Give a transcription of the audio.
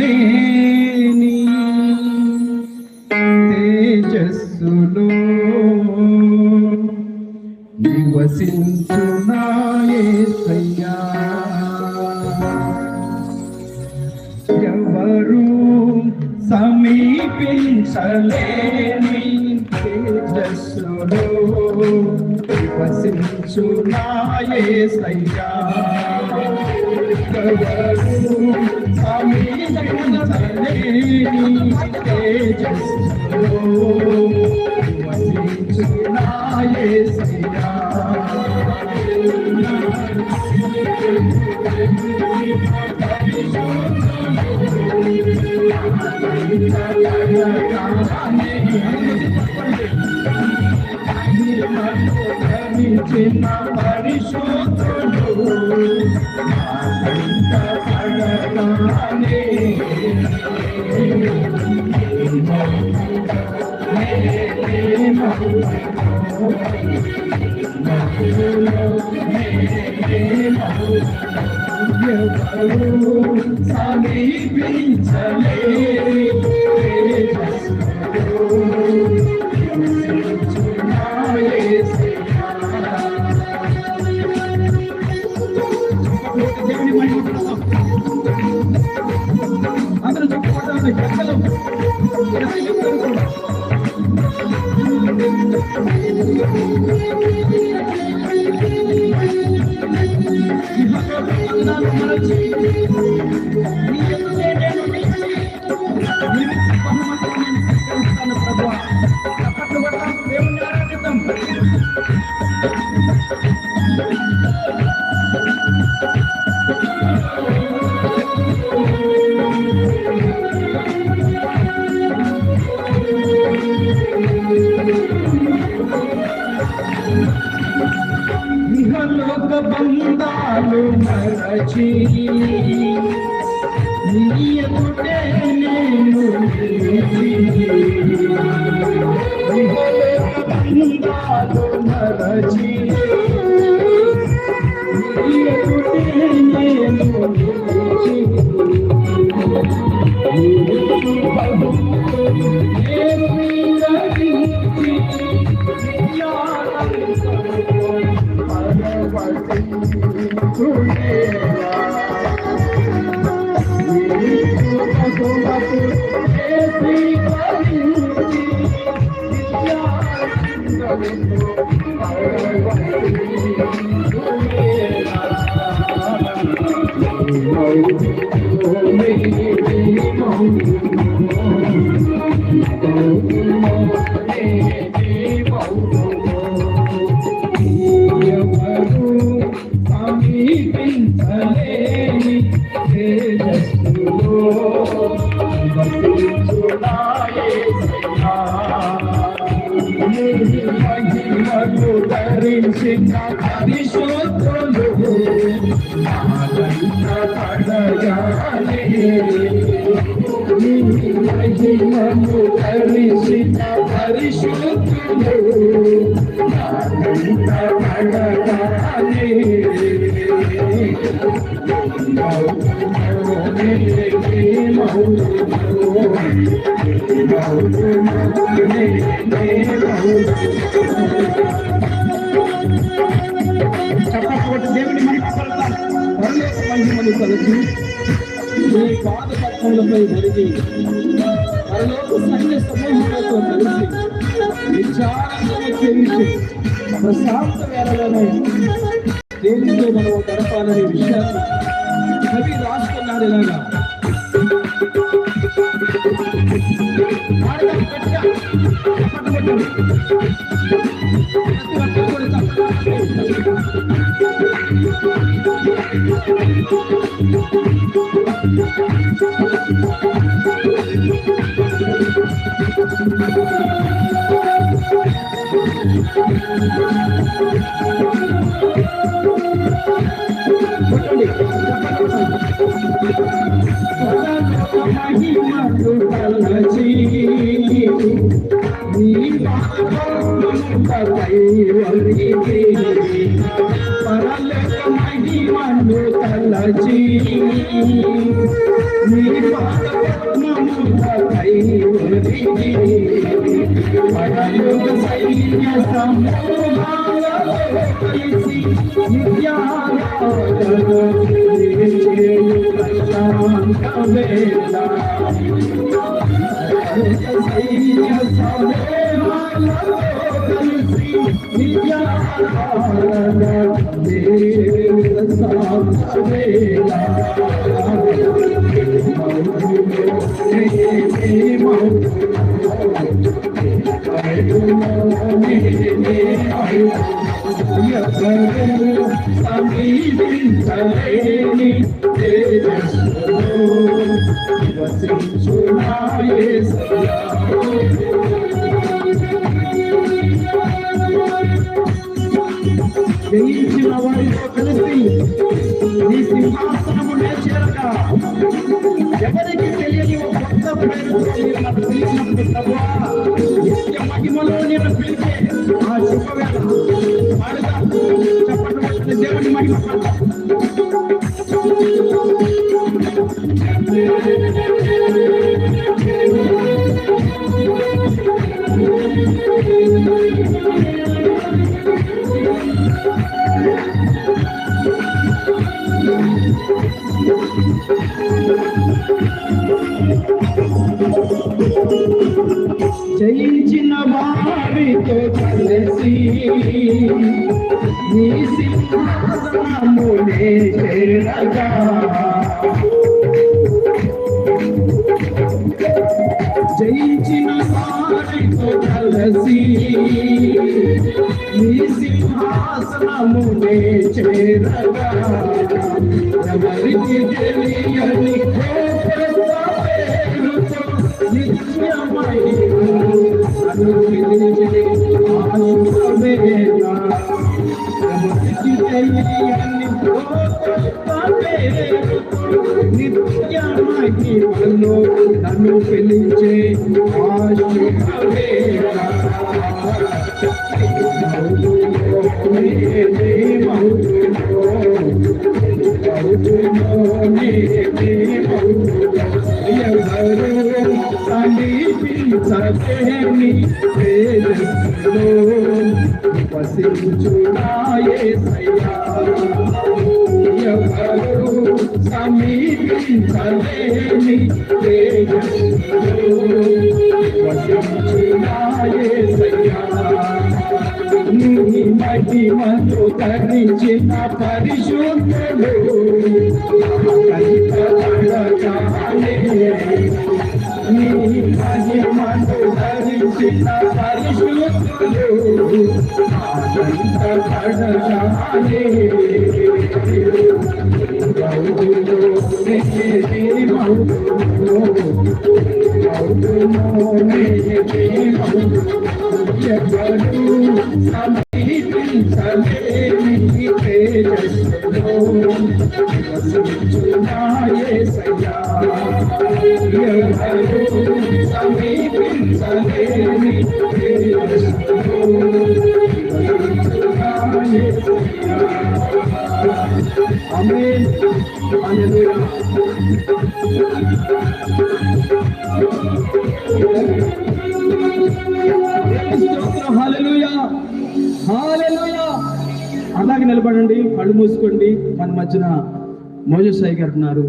సమీపించలేని తేజస్సులో నివసించునా యేసయ్యా. ఎవరు సమీపించలేని తేజస్సులో నివసించునా యేసయ్యా. ఎవరు సమీపించలేని తేజస్సులో నివసించునా యేసయ్యా. చిన్న పరిశోధులు అందరూ చెప్పుకోవడానికి పెద్దలు ఇహలోక బంధాలు మరచి నీ ఎదుటే నేను ఇహలోక బంధాలు మరచి నీ ఎదుటే నేను ధరించిన పరిశోధులు మహిమను ధరించిన పరిశోధులు చెప్పకపోతే దేవుని మహిమను కలిసి మీ పాదపత్రములపై జరిగి పరలోక సైన్య సమూహాలతో కలిసి విచారంగా చేయించి ప్రశాంత వేళలోనే దేవునితో మనం గడపాలనే విషయాన్ని కవి రాసుకున్నాడు. ఇలాగా పరలోక మహిమను తలచి నీ పాదపద్మములపై ఒరిగి పరలోక సైన్య సమూహాలతో కలిసి నిత్యారాధన చేయును ప్రశాంత వేళ. సైన్య సమూహాలతో కలిసి నిత్యారాధన చేయును ప్రశాంత వేళ. సమీపించలేని జయించిన వారితో కలిసి నీ సింహాసనము చేరగా ఎవరికి తెలియని ఒక కొత్త పేరు పిలిచినప్పుడు ప్రభువా నిత్య మహిమలో నేను పిలిచే ఆ శుభవేళ పాడుగా చెప్పండి దేవుని మహిమ జయించిన వారితో కలిసి నీ సింహాసనమునే చేరగా జయించిన వారితో కలిసి నీ సింహాసనమునే చేరగా ఎవరికి తెలియని నన్ను పిలిచే సమీపించలేని తేజస్సులో వసించునాయేసయ్యా. ఎవరు సమీపించలేని తేజస్సులో వసించునాయేసయ్యా. నీ మహిమను ధరించిన పరిశుద్ధుడు నీ మహిమను ధరించిన పరిశుద్ధుడు సమీపించలేని తేజస్సులో వసించునాయేసయ్యా. ఎవరు సమీపించలేని తేజస్సులో వసించునాయేసయ్యా. ఆమేన్. హల్లెలూయా. హల్లెలూయా. హల్లెలూయా. అలాగే నిలబడండి, కళ్ళు మూసుకోండి. మన మధ్యన మోజెస్ అయ్య గారు ఉన్నారు.